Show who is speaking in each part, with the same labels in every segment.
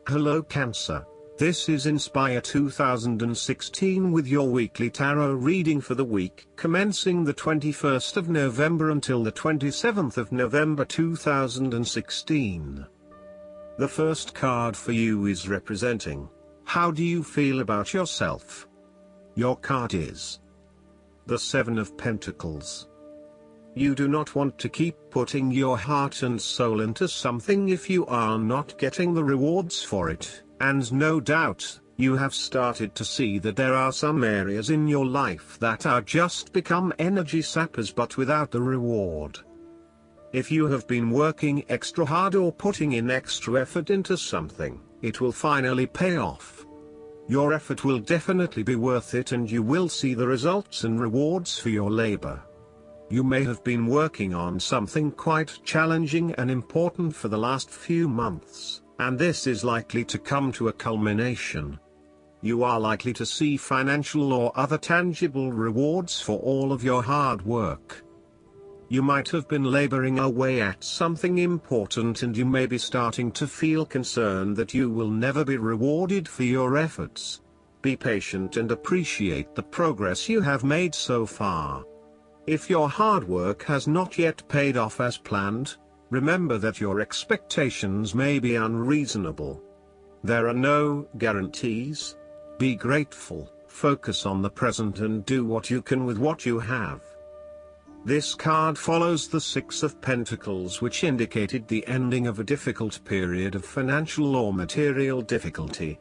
Speaker 1: Hello Cancer. This is Inspire 2016 with your weekly tarot reading for the week commencing the 21st of November until the 27th of November 2016. The first card for you is representing, how do you feel about yourself? Your card is the Seven of Pentacles. You do not want to keep putting your heart and soul into something if you are not getting the rewards for it, and no doubt, you have started to see that there are some areas in your life that are just become energy sappers but without the reward. If you have been working extra hard or putting in extra effort into something, it will finally pay off. Your effort will definitely be worth it and you will see the results and rewards for your labor. You may have been working on something quite challenging and important for the last few months, and this is likely to come to a culmination. You are likely to see financial or other tangible rewards for all of your hard work. You might have been laboring away at something important and you may be starting to feel concerned that you will never be rewarded for your efforts. Be patient and appreciate the progress you have made so far. If your hard work has not yet paid off as planned, remember that your expectations may be unreasonable. There are no guarantees. Be grateful, focus on the present and do what you can with what you have. This card follows the Six of Pentacles, which indicated the ending of a difficult period of financial or material difficulty.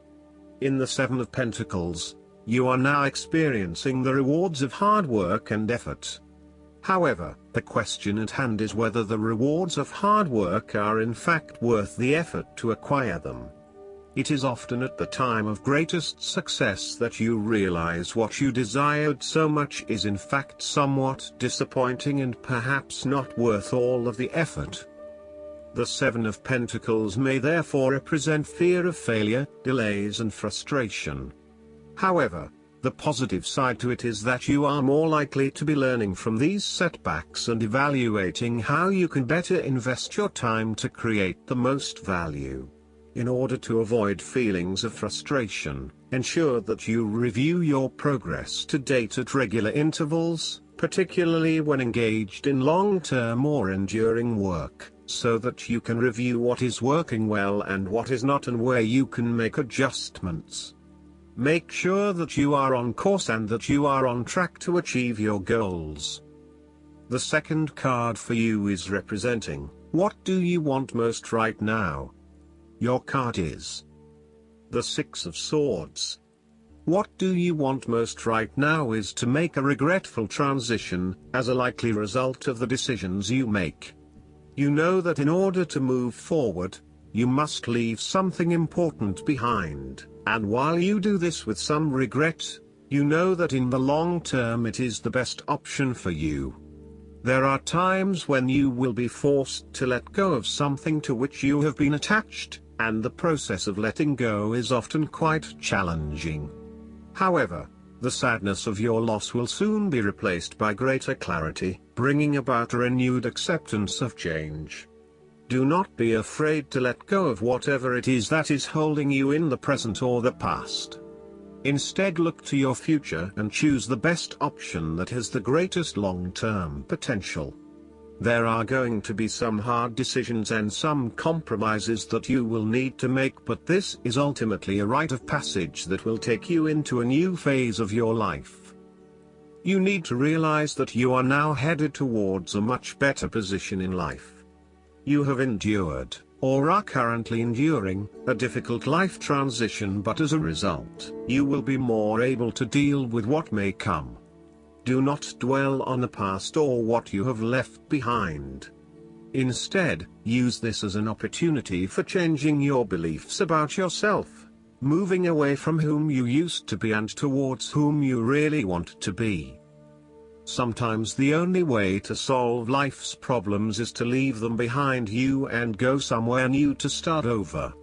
Speaker 1: In the Seven of Pentacles, you are now experiencing the rewards of hard work and effort. However, the question at hand is whether the rewards of hard work are in fact worth the effort to acquire them. It is often at the time of greatest success that you realize what you desired so much is in fact somewhat disappointing and perhaps not worth all of the effort. The Seven of Pentacles may therefore represent fear of failure, delays and frustration. However, the positive side to it is that you are more likely to be learning from these setbacks and evaluating how you can better invest your time to create the most value. In order to avoid feelings of frustration, ensure that you review your progress to date at regular intervals, particularly when engaged in long-term or enduring work, so that you can review what is working well and what is not and where you can make adjustments. Make sure that you are on course and that you are on track to achieve your goals. The second card for you is representing, what do you want most right now? Your card is the Six of Swords. What do you want most right now is to make a regretful transition, as a likely result of the decisions you make. You know that in order to move forward, you must leave something important behind, and while you do this with some regret, you know that in the long term it is the best option for you. There are times when you will be forced to let go of something to which you have been attached, and the process of letting go is often quite challenging. However, the sadness of your loss will soon be replaced by greater clarity, bringing about a renewed acceptance of change. Do not be afraid to let go of whatever it is that is holding you in the present or the past. Instead, look to your future and choose the best option that has the greatest long-term potential. There are going to be some hard decisions and some compromises that you will need to make, but this is ultimately a rite of passage that will take you into a new phase of your life. You need to realize that you are now headed towards a much better position in life. You have endured, or are currently enduring, a difficult life transition, but as a result, you will be more able to deal with what may come. Do not dwell on the past or what you have left behind. Instead, use this as an opportunity for changing your beliefs about yourself, moving away from whom you used to be and towards whom you really want to be. Sometimes the only way to solve life's problems is to leave them behind you and go somewhere new to start over.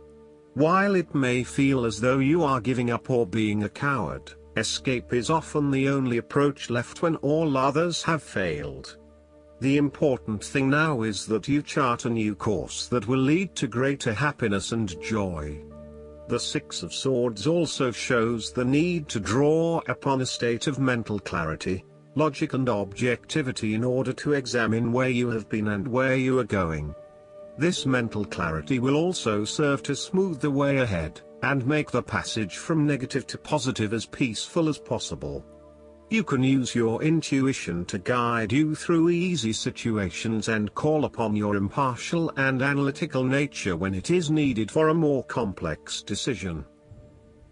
Speaker 1: While it may feel as though you are giving up or being a coward, escape is often the only approach left when all others have failed. The important thing now is that you chart a new course that will lead to greater happiness and joy. The Six of Swords also shows the need to draw upon a state of mental clarity, logic and objectivity in order to examine where you have been and where you are going. This mental clarity will also serve to smooth the way ahead, and make the passage from negative to positive as peaceful as possible. You can use your intuition to guide you through easy situations and call upon your impartial and analytical nature when it is needed for a more complex decision.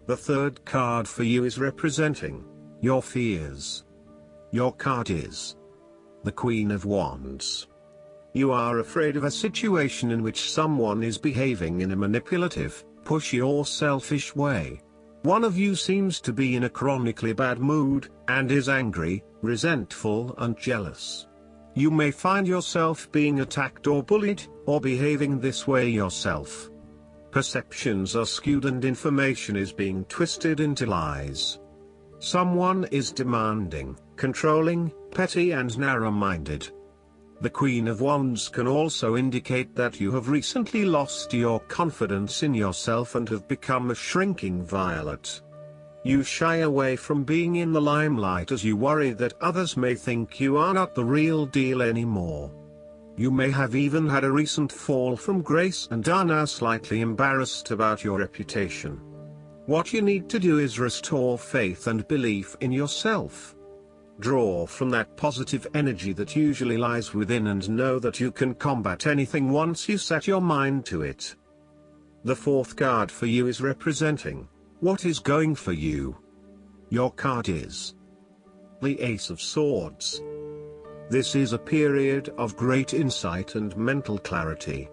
Speaker 1: The third card for you is representing your fears. Your card is the Queen of Wands. You are afraid of a situation in which someone is behaving in a manipulative, pushy or selfish way. One of you seems to be in a chronically bad mood, and is angry, resentful and jealous. You may find yourself being attacked or bullied, or behaving this way yourself. Perceptions are skewed and information is being twisted into lies. Someone is demanding, controlling, petty and narrow-minded. The Queen of Wands can also indicate that you have recently lost your confidence in yourself and have become a shrinking violet. You shy away from being in the limelight as you worry that others may think you are not the real deal anymore. You may have even had a recent fall from grace and are now slightly embarrassed about your reputation. What you need to do is restore faith and belief in yourself. Draw from that positive energy that usually lies within and know that you can combat anything once you set your mind to it. The fourth card for you is representing what is going for you. Your card is the Ace of Swords. This is a period of great insight and mental clarity.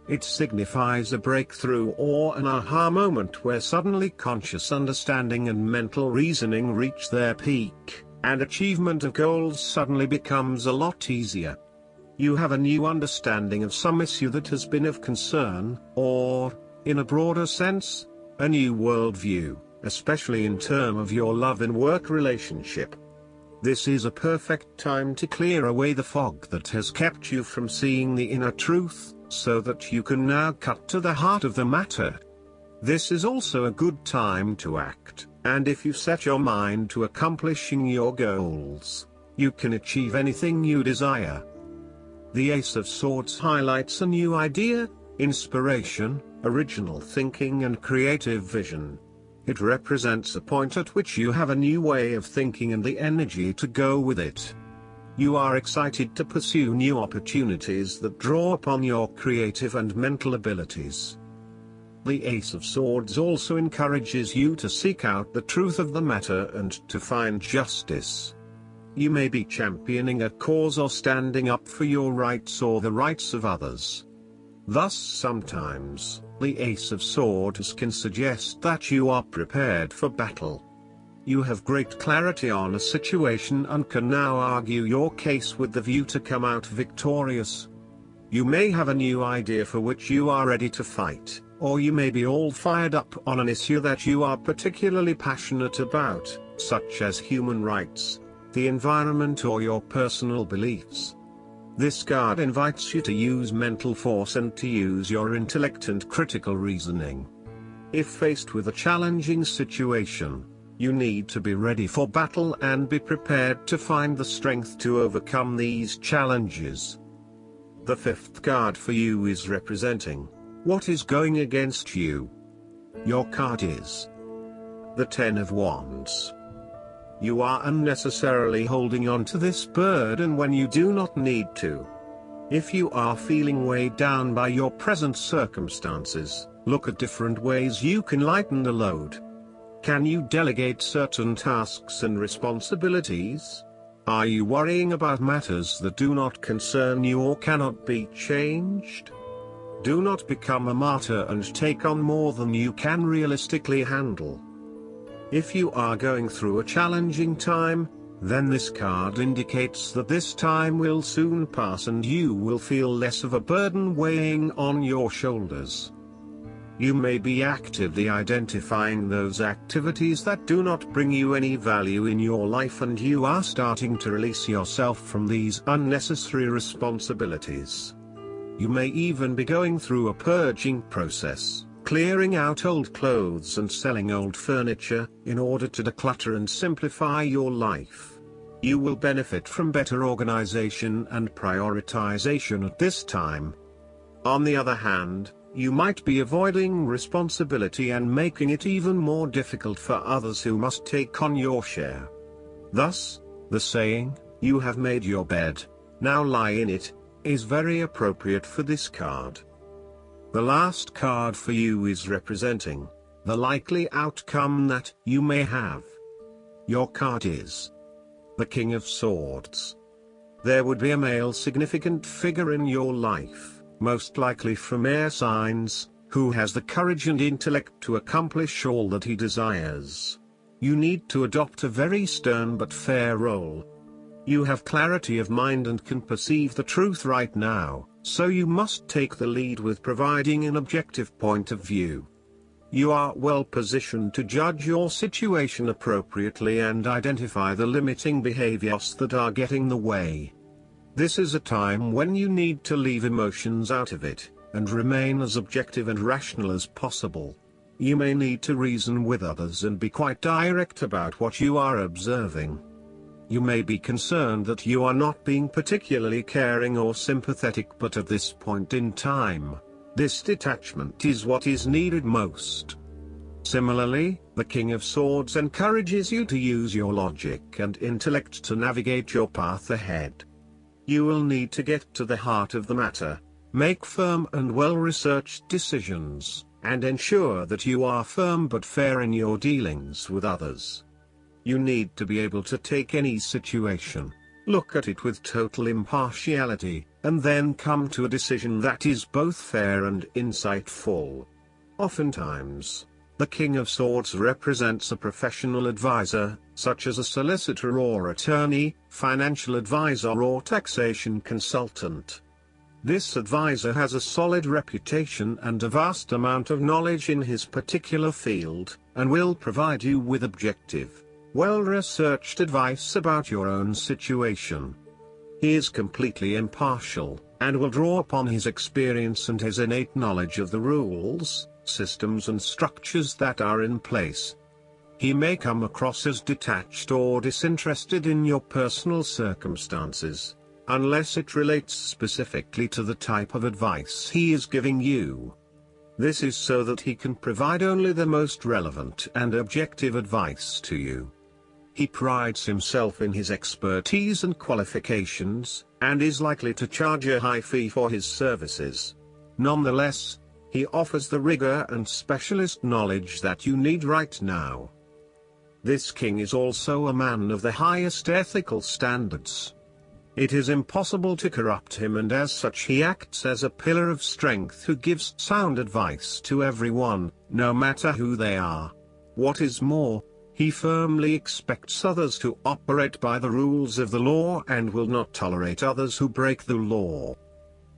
Speaker 1: It signifies a breakthrough or an aha moment where suddenly conscious understanding and mental reasoning reach their peak, and achievement of goals suddenly becomes a lot easier. You have a new understanding of some issue that has been of concern, or, in a broader sense, a new worldview, especially in terms of your love and work relationship. This is a perfect time to clear away the fog that has kept you from seeing the inner truth, so that you can now cut to the heart of the matter. This is also a good time to act, and if you set your mind to accomplishing your goals, you can achieve anything you desire. The Ace of Swords highlights a new idea, inspiration, original thinking and creative vision. It represents a point at which you have a new way of thinking and the energy to go with it. You are excited to pursue new opportunities that draw upon your creative and mental abilities. The Ace of Swords also encourages you to seek out the truth of the matter and to find justice. You may be championing a cause or standing up for your rights or the rights of others. Thus sometimes, the Ace of Swords can suggest that you are prepared for battle. You have great clarity on a situation and can now argue your case with the view to come out victorious. You may have a new idea for which you are ready to fight, or you may be all fired up on an issue that you are particularly passionate about, such as human rights, the environment or your personal beliefs. This card invites you to use mental force and to use your intellect and critical reasoning. If faced with a challenging situation, you need to be ready for battle and be prepared to find the strength to overcome these challenges. The fifth card for you is representing what is going against you. Your card is the Ten of Wands. You are unnecessarily holding on to this burden when you do not need to. If you are feeling weighed down by your present circumstances, look at different ways you can lighten the load. Can you delegate certain tasks and responsibilities? Are you worrying about matters that do not concern you or cannot be changed? Do not become a martyr and take on more than you can realistically handle. If you are going through a challenging time, then this card indicates that this time will soon pass and you will feel less of a burden weighing on your shoulders. You may be actively identifying those activities that do not bring you any value in your life, and you are starting to release yourself from these unnecessary responsibilities. You may even be going through a purging process, clearing out old clothes and selling old furniture, in order to declutter and simplify your life. You will benefit from better organization and prioritization at this time. On the other hand, you might be avoiding responsibility and making it even more difficult for others who must take on your share. Thus, the saying, "You have made your bed, now lie in it," is very appropriate for this card. The last card for you is representing the likely outcome that you may have. Your card is the King of Swords. There would be a male significant figure in your life, most likely from air signs, who has the courage and intellect to accomplish all that he desires. You need to adopt a very stern but fair role. You have clarity of mind and can perceive the truth right now, so you must take the lead with providing an objective point of view. You are well positioned to judge your situation appropriately and identify the limiting behaviors that are getting in the way. This is a time when you need to leave emotions out of it, and remain as objective and rational as possible. You may need to reason with others and be quite direct about what you are observing. You may be concerned that you are not being particularly caring or sympathetic, but at this point in time, this detachment is what is needed most. Similarly, the King of Swords encourages you to use your logic and intellect to navigate your path ahead. You will need to get to the heart of the matter, make firm and well-researched decisions, and ensure that you are firm but fair in your dealings with others. You need to be able to take any situation, look at it with total impartiality, and then come to a decision that is both fair and insightful. Oftentimes, the King of Swords represents a professional advisor, such as a solicitor or attorney, financial advisor or taxation consultant. This advisor has a solid reputation and a vast amount of knowledge in his particular field, and will provide you with objective, well-researched advice about your own situation. He is completely impartial, and will draw upon his experience and his innate knowledge of the rules, systems and structures that are in place. He may come across as detached or disinterested in your personal circumstances, unless it relates specifically to the type of advice he is giving you. This is so that he can provide only the most relevant and objective advice to you. He prides himself in his expertise and qualifications, and is likely to charge a high fee for his services. Nonetheless, he offers the rigor and specialist knowledge that you need right now. This king is also a man of the highest ethical standards. It is impossible to corrupt him, and as such he acts as a pillar of strength who gives sound advice to everyone, no matter who they are. What is more, he firmly expects others to operate by the rules of the law and will not tolerate others who break the law.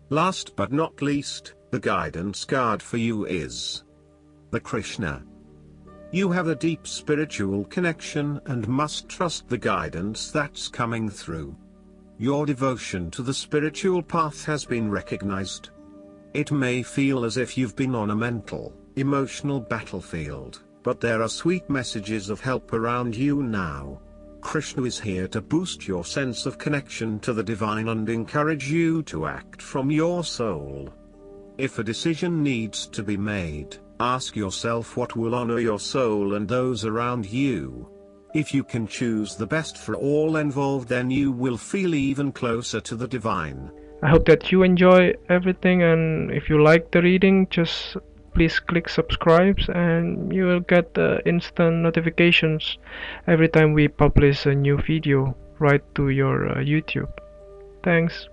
Speaker 1: Last but not least, the guidance card for you is the Krishna. You have a deep spiritual connection and must trust the guidance that's coming through. Your devotion to the spiritual path has been recognized. It may feel as if you've been on a mental, emotional battlefield, but there are sweet messages of help around you now. Krishna is here to boost your sense of connection to the divine and encourage you to act from your soul. If a decision needs to be made, ask yourself what will honor your soul and those around you. If you can choose the best for all involved, then you will feel even closer to the divine.
Speaker 2: I hope that you enjoy everything, and if you like the reading, just please click subscribe and you will get instant notifications every time we publish a new video right to your YouTube. Thanks.